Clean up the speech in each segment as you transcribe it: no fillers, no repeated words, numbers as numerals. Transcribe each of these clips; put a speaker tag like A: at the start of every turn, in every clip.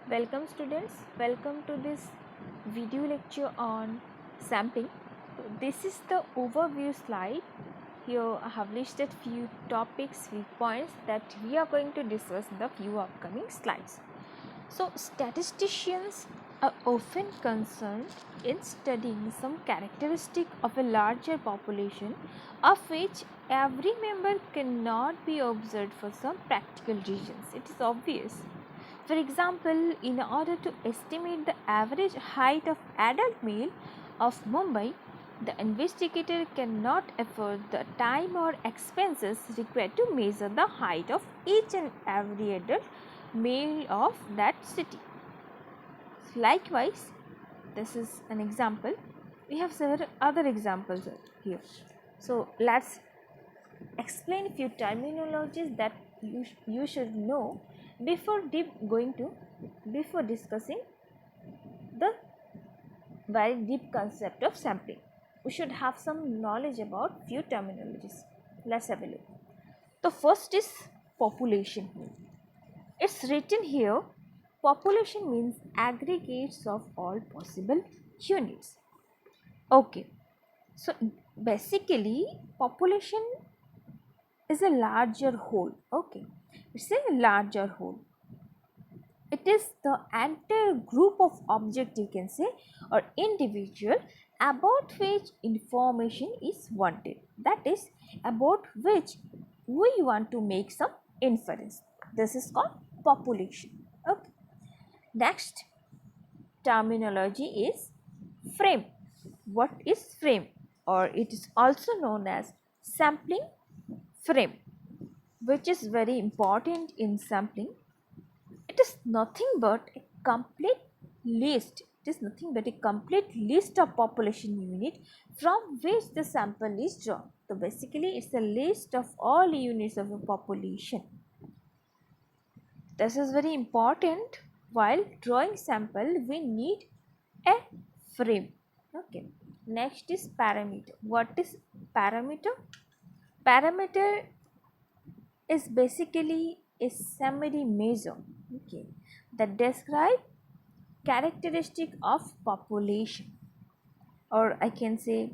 A: Welcome students, welcome to this video lecture on sampling. So this is the overview slide. Here I have listed few topics, few points that we are going to discuss in the few upcoming slides. So statisticians are often concerned in studying some characteristic of a larger population of which every member cannot be observed for some practical reasons. It is obvious. For example, in order to estimate the average height of adult male of Mumbai, the investigator cannot afford the time or expenses required to measure the height of each and every adult male of that city. Likewise, this is an example. We have several other examples here. So let's explain few terminologies that you should know before before discussing the very deep concept of sampling. We should have some knowledge about few terminologies. Let's have a look. The first is population. It's written here, population means aggregates of all possible units. Okay, so basically population is a larger whole. Okay, it's a larger whole. It is the entire group of object, you can say, or individual about which information is wanted, that is about which we want to make some inference. This is called population. Okay, next terminology is frame. What is frame, or it is also known as sampling frame, which is very important in sampling. It is nothing but a complete list. It is nothing but a complete list of population unit from which the sample is drawn. So basically it's a list of all units of a population. This is very important. While drawing sample, we need a frame. Okay. Next is parameter. What is parameter? Parameter is basically a summary measure, okay, that describe characteristic of population, or I can say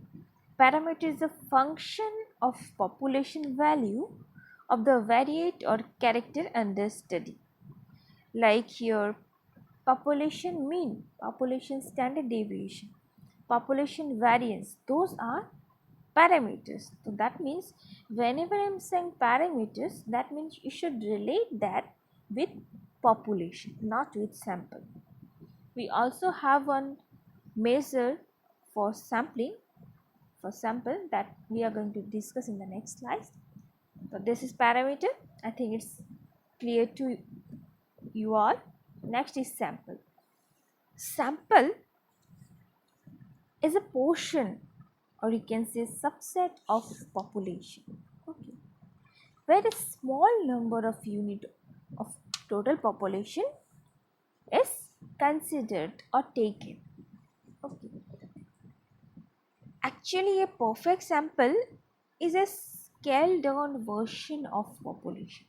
A: parameter is a function of population value of the variate or character under study, like your population mean, population standard deviation, population variance. Those are parameters. So that means whenever I am saying parameters, that means you should relate that with population, not with sample. We also have one measure for sampling, for sample, that we are going to discuss in the next slide. So this is parameter. I think it's clear to you all. Next is sample. Sample is a portion, or you can say subset of population, okay, where a small number of unit of total population is considered or taken. Okay. Actually, a perfect sample is a scaled down version of population,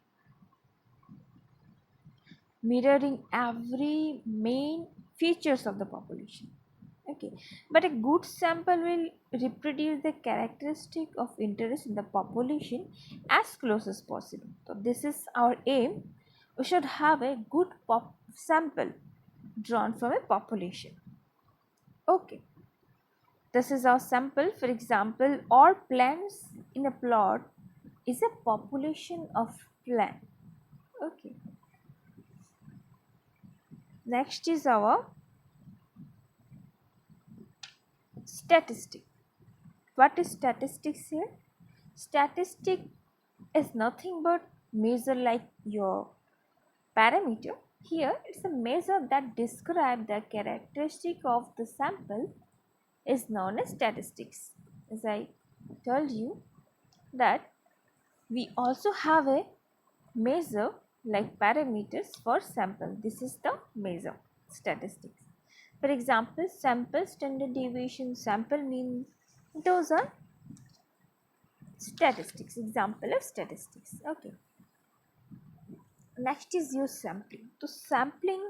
A: mirroring every main features of the population. Okay, but a good sample will reproduce the characteristic of interest in the population as close as possible. So this is our aim. We should have a good sample drawn from a population. Okay, this is our sample. For example, all plants in a plot is a population of plant. Okay, next is our statistic. What is statistics here? Statistic is nothing but measure like your parameter. Here it's a measure that describes the characteristic of the sample is known as statistics. As I told you that we also have a measure like parameters for sample. This is the measure, statistics. For example, sample standard deviation, sample mean, those are statistics, example of statistics. Okay, next is your sampling. So sampling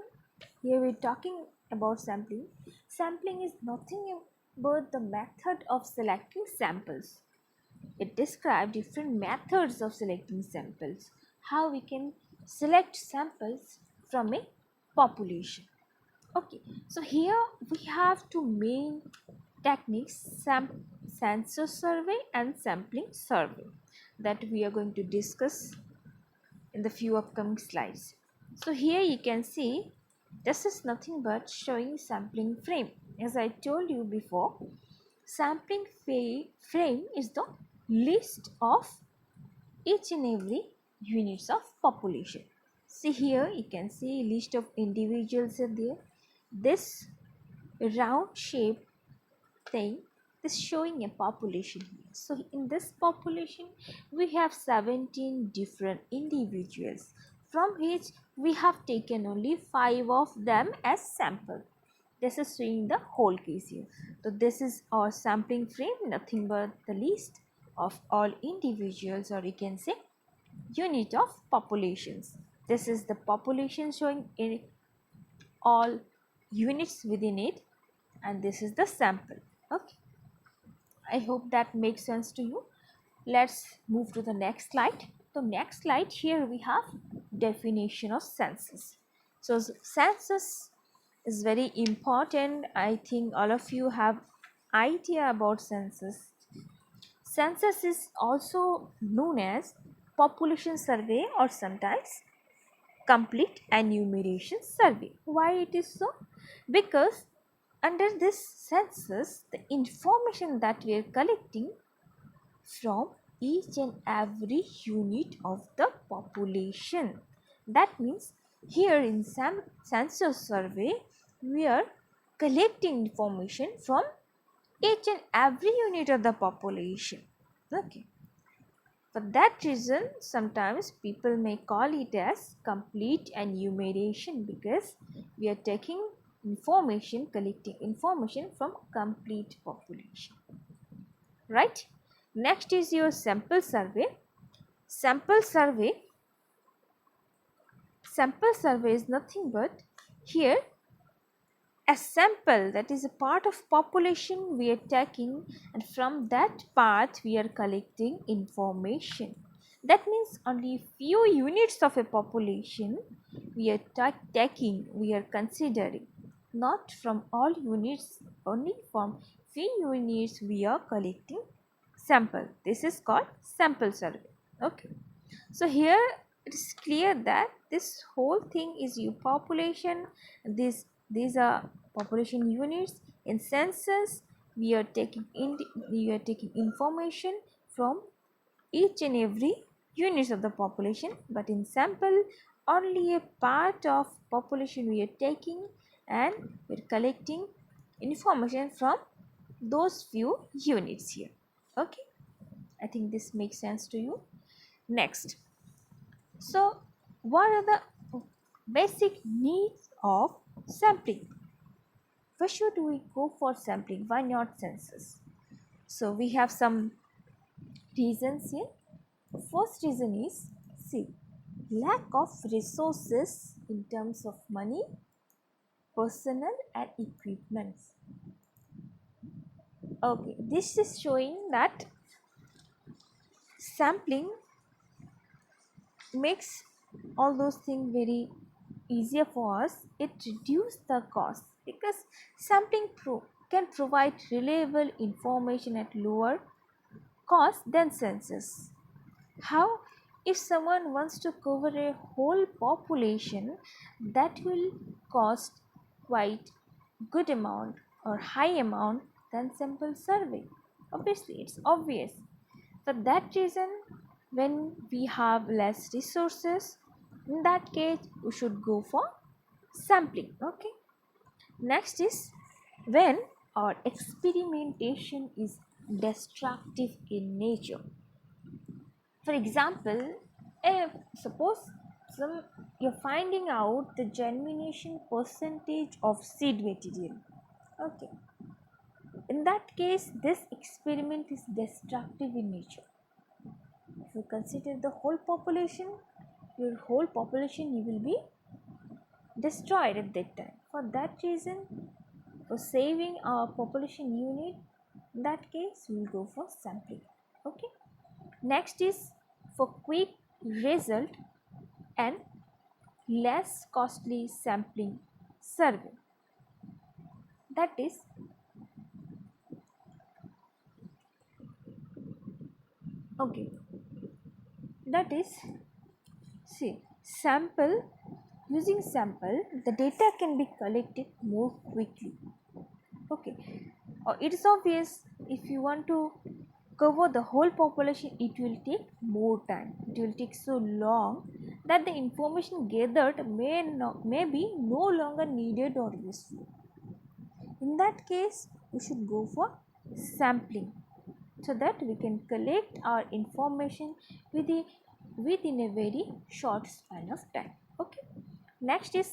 A: Here we're talking about sampling. Sampling is nothing but the method of selecting samples. It describes different methods of selecting samples. How we can select samples from a population. Okay, so here we have two main techniques, census survey and sampling survey, that we are going to discuss in the few upcoming slides. So here you can see this is nothing but showing sampling frame. As I told you before, sampling frame is the list of each and every units of population. See here you can see list of individuals are there. This round shape thing is showing a population here. So in this population we have 17 different individuals, from which we have taken only 5 of them as sample. This is showing the whole case here. So this is our sampling frame, nothing but the list of all individuals, or you can say unit of populations. This is the population showing in all units within it, and this is the sample. Okay, I hope that makes sense to you. Let's move to the next slide. The next slide, here we have definition of census. So census is very important. I think all of you have idea about census. Census is also known as population survey or sometimes complete enumeration survey. Why it is so? Because under this census, the information that we are collecting from each and every unit of the population. That means here in some census survey, we are collecting information from each and every unit of the population. Okay. For that reason, sometimes people may call it as complete enumeration, because we are taking information, collecting information from complete population. Right? Next is your sample survey. Sample survey is nothing but here a sample, that is a part of population we are taking, and from that part we are collecting information. That means only few units of a population we are taking, we are considering, not from all units, only from few units we are collecting sample. This is called sample survey. Okay, so here it is clear that this whole thing is your population. These are population units. In census we are taking information from each and every units of the population, but in sample only a part of population we are taking, and we are collecting information from those few units here. Okay, I think this makes sense to you. Next, so what are the basic needs of sampling? Why should we go for sampling? Why not census? So we have some reasons here. The first reason is, see, lack of resources in terms of money, personnel and equipment. Okay, this is showing that sampling makes all those things very easier for us. It reduces the cost, because sampling can provide reliable information at lower cost than census. How? If someone wants to cover a whole population, that will cost quite good amount or high amount than sample survey. Obviously, it's obvious. For that reason, when we have less resources, in that case we should go for sampling. Okay, next is when our experimentation is destructive in nature. For example, if suppose you're finding out the germination percentage of seed material. Okay, in that case this experiment is destructive in nature. If you consider the whole population, your whole population, you will be destroyed at that time. For that reason, for saving our population unit, in that case we will go for sampling. Okay. Next is for quick result and less costly sampling survey. That is okay. That is, see, sample, using sample the data can be collected more quickly. Okay, it is obvious if you want to cover the whole population it will take more time, it will take so long that the information gathered may be no longer needed or useful. In that case we should go for sampling so that we can collect our information within a very short span of time. Okay, next is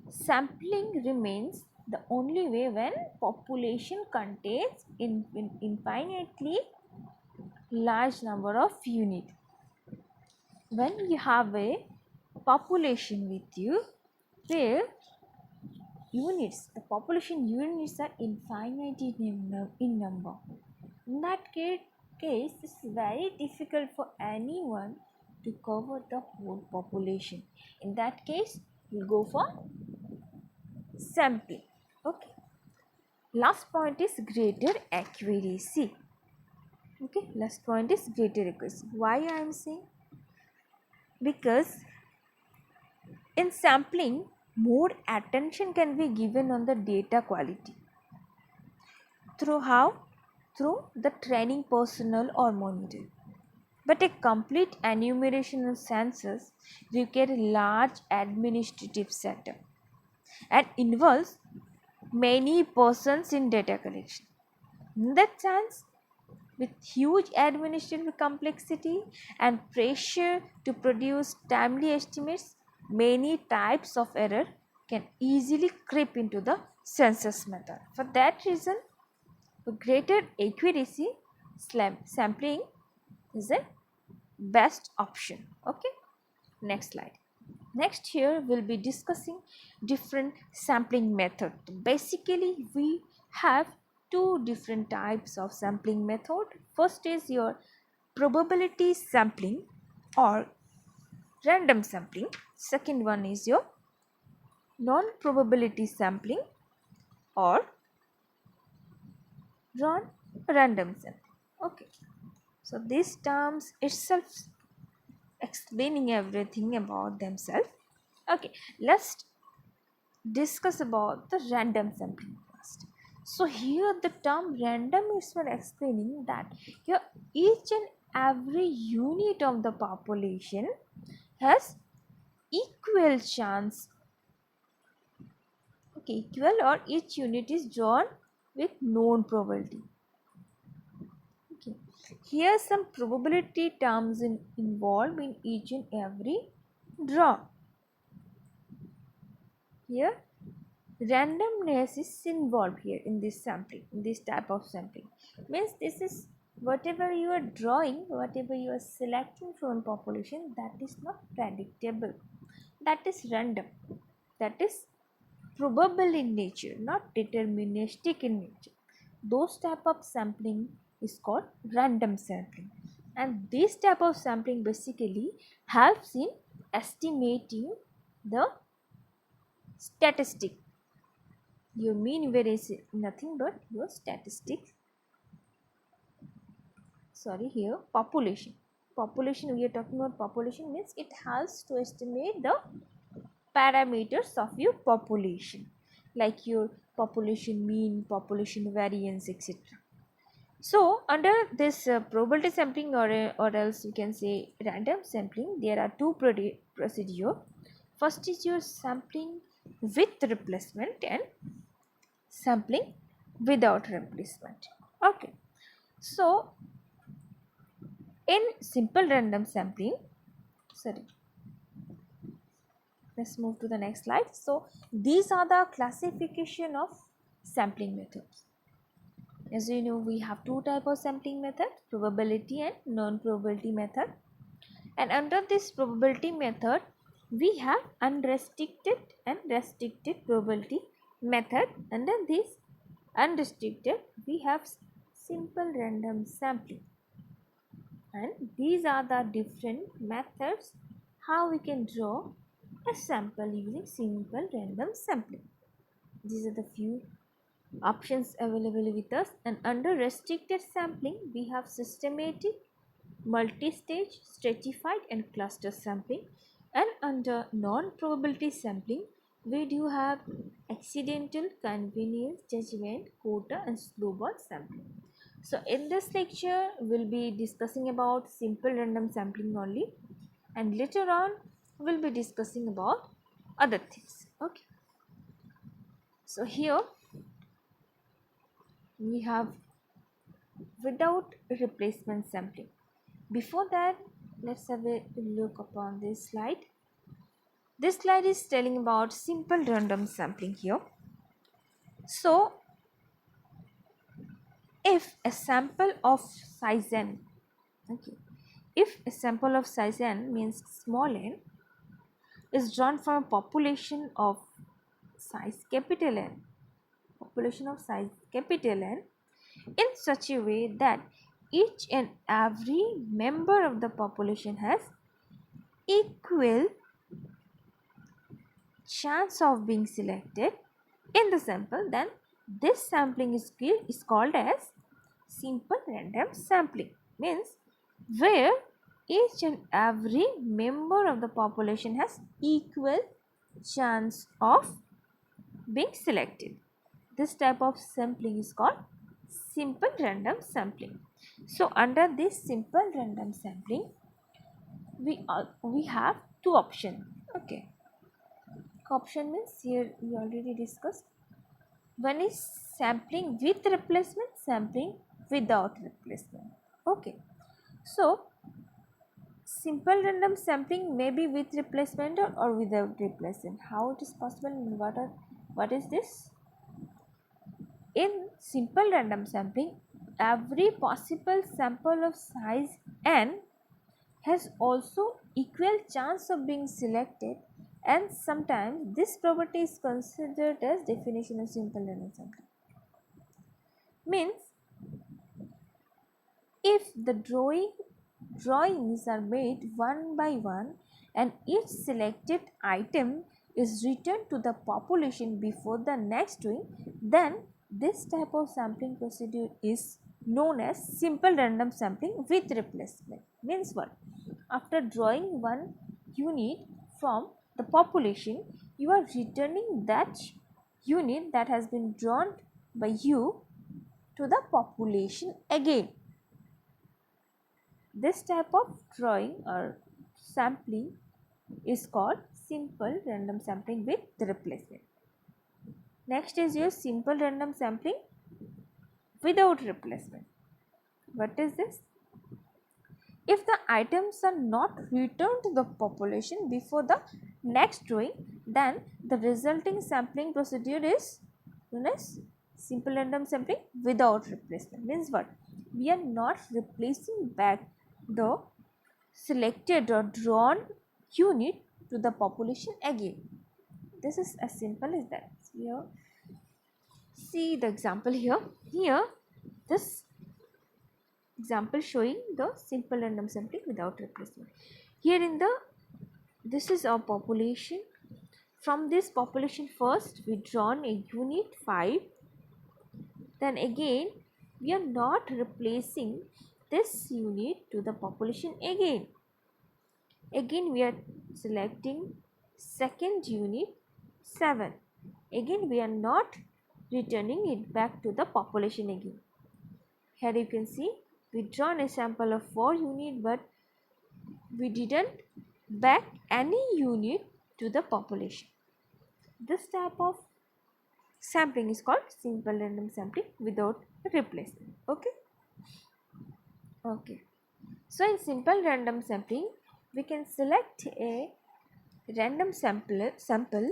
A: sampling remains the only way when population contains infinitely large number of units. When you have a population with you where units, the population units are infinite in number, in that case it's very difficult for anyone to cover the whole population. In that case we'll go for sampling. Okay, last point is greater accuracy. Okay, last point is greater accuracy. Why I am saying? Because in sampling more attention can be given on the data quality. Through how? Through the training personnel or monitor. But a complete enumeration of census requires a large administrative setup and involves many persons in data collection. In that sense, with huge administrative complexity and pressure to produce timely estimates, many types of error can easily creep into the census method. For that reason, for greater accuracy, sampling is a best option. Okay, next slide. Next, here we'll be discussing different sampling method. Basically we have two different types of sampling method. First is your probability sampling or random sampling. Second one is your non-probability sampling or random sampling. Okay, so these terms itself explaining everything about themselves. Okay, let's discuss about the random sampling first. So here the term random is for explaining that here each and every unit of the population has equal chance. Okay, equal, or each unit is drawn with known probability. Okay, here some probability terms involved in each and every draw. Here randomness is involved here in this sampling, in this type of sampling. Means this is whatever you are drawing, whatever you are selecting from population, that is not predictable, that is random, that is probable in nature, not deterministic in nature. Those type of sampling is called random sampling, and this type of sampling basically helps in estimating the statistic. Your mean variance is nothing but your statistics. Sorry, here population. Population, we are talking about population, means it helps to estimate the parameters of your population, like your population mean, population variance, etc. So under this probability sampling, or else you can say random sampling, there are two procedure. First is your sampling with replacement and sampling without replacement. Okay, so in simple random sampling, sorry, let's move to the next slide. So these are the classification of sampling methods. As you know, we have two types of sampling method, probability and non-probability method. And under this probability method, we have unrestricted and restricted probability method. Under this unrestricted, we have simple random sampling, and these are the different methods how we can draw a sample using simple random sampling. These are the few options available with us. And under restricted sampling, we have systematic, multi-stage, stratified and cluster sampling. And under non-probability sampling, we do have accidental, convenience, judgment, quota and snowball sampling. So in this lecture, we'll be discussing about simple random sampling only, and later on we'll be discussing about other things. Okay. So here we have without replacement sampling. Before that, let's have a look upon this slide. This slide is telling about simple random sampling here. So if a sample of size n, okay, if a sample of size n means small n is drawn from a population of size capital N, in such a way that each and every member of the population has equal chance of being selected in the sample, then this sampling is called as simple random sampling. Means where each and every member of the population has equal chance of being selected. This type of sampling is called simple random sampling. So under this simple random sampling, we have two options. Okay, option means here we already discussed. One is sampling with replacement, sampling without replacement. Okay, so simple random sampling may be with replacement or without replacement. How it is possible and what is this? In simple random sampling, every possible sample of size n has also equal chance of being selected, and sometimes this property is considered as definition of simple random sampling. Means if the drawings are made one by one and each selected item is returned to the population before the next drawing, then this type of sampling procedure is known as simple random sampling with replacement. Means what? After drawing one unit from the population, you are returning that unit that has been drawn by you to the population again. This type of drawing or sampling is called simple random sampling with the replacement. Next is your simple random sampling without replacement. What is this? If the items are not returned to the population before the next drawing, then the resulting sampling procedure is known as simple random sampling without replacement. Means what? We are not replacing back the selected or drawn unit to the population again. This is as simple as that. Here, see the example here. Here, this example showing the simple random sampling without replacement. Here in the, this is our population. From this population first we drawn a unit 5. Then again we are not replacing this unit to the population again. Again we are selecting second unit 7. Again we are not returning it back to the population again. Here you can see we drawn a sample of 4 unit, but we didn't back any unit to the population. This type of sampling is called simple random sampling without replacement. Okay. So in simple random sampling, we can select a random sample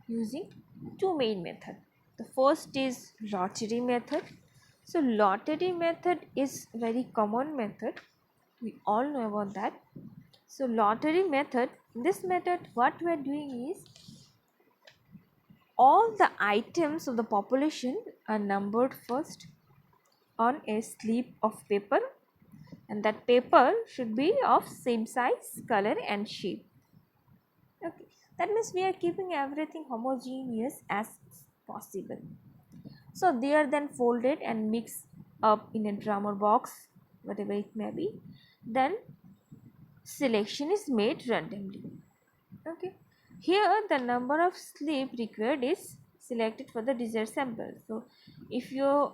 A: using two main methods. The first is lottery method. So lottery method is very common method. We all know about that. So lottery method, this method what we are doing is all the items of the population are numbered first on a slip of paper, and that paper should be of same size, color and shape. Okay, that means we are keeping everything homogeneous as possible. So they are then folded and mixed up in a drum or box, whatever it may be. Then selection is made randomly. Okay, here the number of slip required is selected for the desired sample. So if you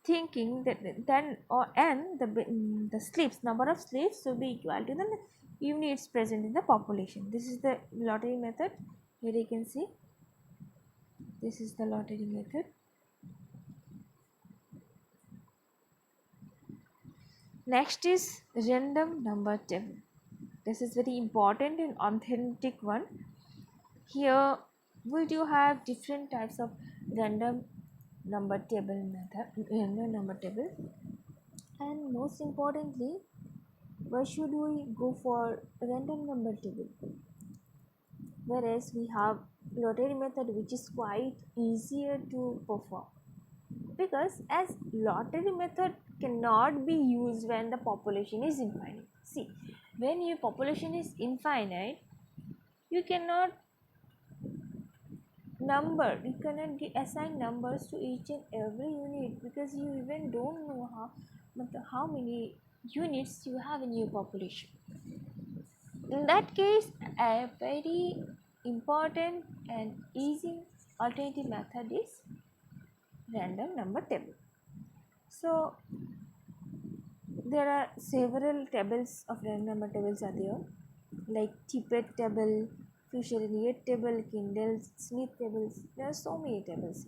A: thinking that then or n the slips, number of slips should be equal to the units present in the population. This is the lottery method. Here you can see this is the lottery method. Next is random number table. This is very important and authentic one. Here we do have different types of random number table method, random number table, and most importantly, why should we go for random number table, whereas we have lottery method which is quite easier to perform? Because as lottery method cannot be used when the population is infinite. See, when your population is infinite, you cannot you cannot assign numbers to each and every unit, because you even don't know how many units you have in your population. In that case, a very important and easy alternative method is random number table. So there are several tables of random number tables are there, like Tippett table, Fisher-Elliott table, Kendall-Smith tables. There are so many tables,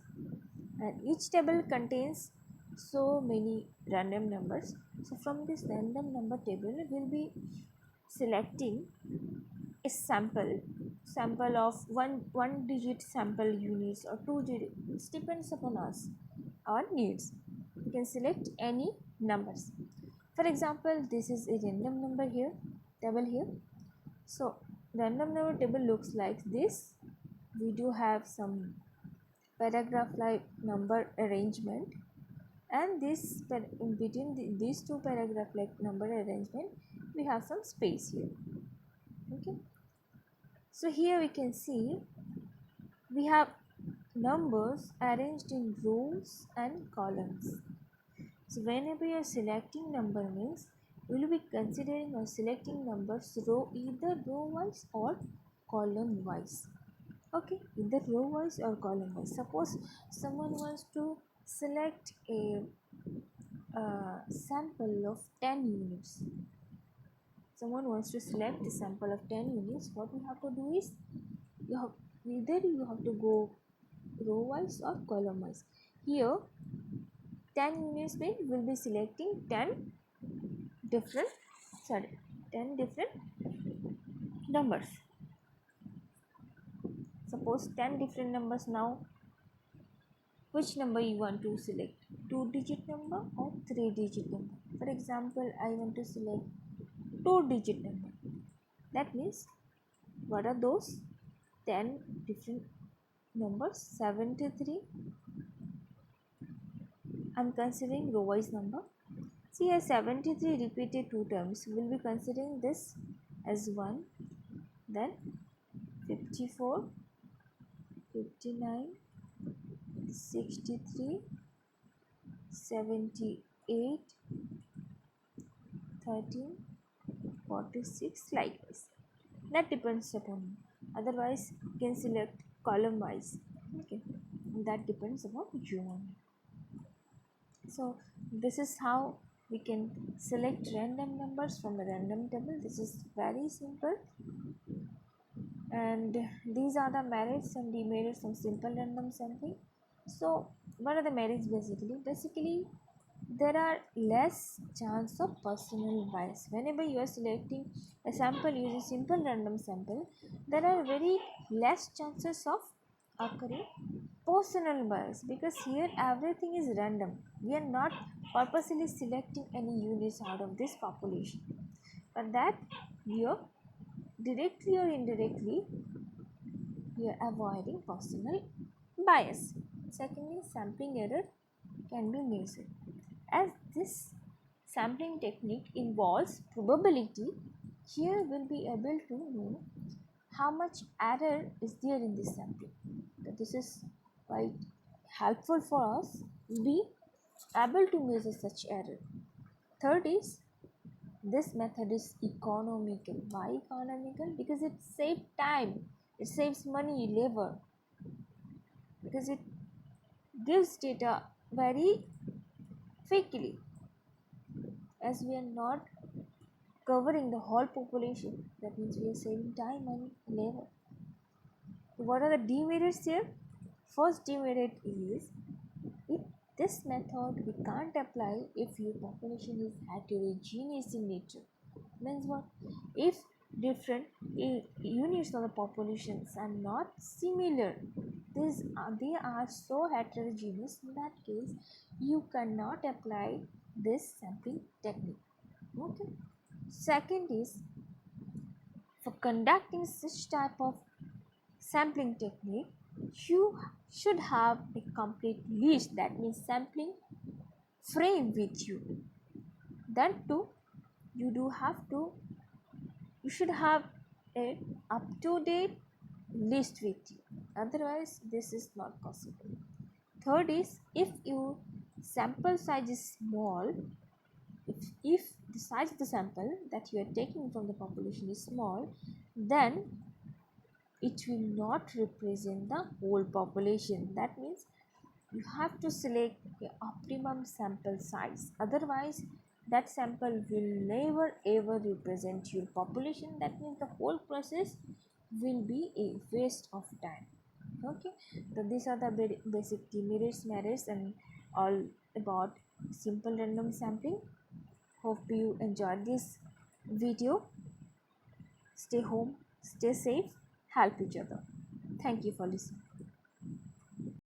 A: and each table contains so many random numbers. So from this random number table, we will be selecting a sample of one digit sample units or two digits. It depends upon us, our needs. You can select any numbers. For example, this is a random number here, table here. So random number table looks like this. We do have some paragraph like number arrangement, and this in between these two paragraph like number arrangement, we have some space here. Okay, so here we can see we have numbers arranged in rows and columns. So whenever you are selecting number means we will be considering or selecting numbers either row wise or column wise. Okay, either row wise or column wise. Suppose someone wants to select a sample of 10 units. Someone wants to select the sample of 10 units. What we have to do is you have to go row wise or column wise. Here 10 units means we will be selecting 10 different 10 different numbers. Suppose 10 different numbers. Now which number you want to select, 2-digit number or 3-digit number? For example, I want to select 2-digit number. That means what are those 10 different numbers? 73. I'm considering row wise number. See here 73 repeated 2 times. We will be considering this as 1, then 54, 59, 63, 78, 13, 46, like this. That depends upon you. Otherwise, you can select column wise. Okay, that depends upon you only. So this is how we can select random numbers from a random table. This is very simple, and these are the merits and demerits of simple random sampling. So what are the merits? Basically there are less chance of personal bias. Whenever you are selecting a sample using simple random sample, there are very less chances of occurring personal bias, because here everything is random. We are not purposely selecting any units out of this population. but that you're directly or indirectly you're avoiding personal bias. Secondly, sampling error can be measured. As this sampling technique involves probability, here we'll be able to know how much error is there in this sampling. So this is quite helpful for us to be able to measure such error. Third is, this method is economical. Why economical? Because it saves time, it saves money, labor, because it gives data very quickly. As we are not covering the whole population, that means we are saving time and labor. So what are the demerits here? First demerit is, if this method we can't apply if your population is heterogeneous in nature. Means what? If different units of the populations are not similar, they are so heterogeneous, in that case you cannot apply this sampling technique. Okay. Second is, for conducting such type of sampling technique, you should have a complete list, that means sampling frame with you. Then too, you should have a up to date list with you, otherwise this is not possible. Third is, if your sample size is small, if the size of the sample that you are taking from the population is small, then it will not represent the whole population. That means you have to select the optimum sample size, otherwise that sample will never ever represent your population. That means the whole process will be a waste of time. Okay, so these are the basic demerits, merits, and all about simple random sampling. Hope you enjoyed this video. Stay home, stay safe, help each other. Thank you for listening.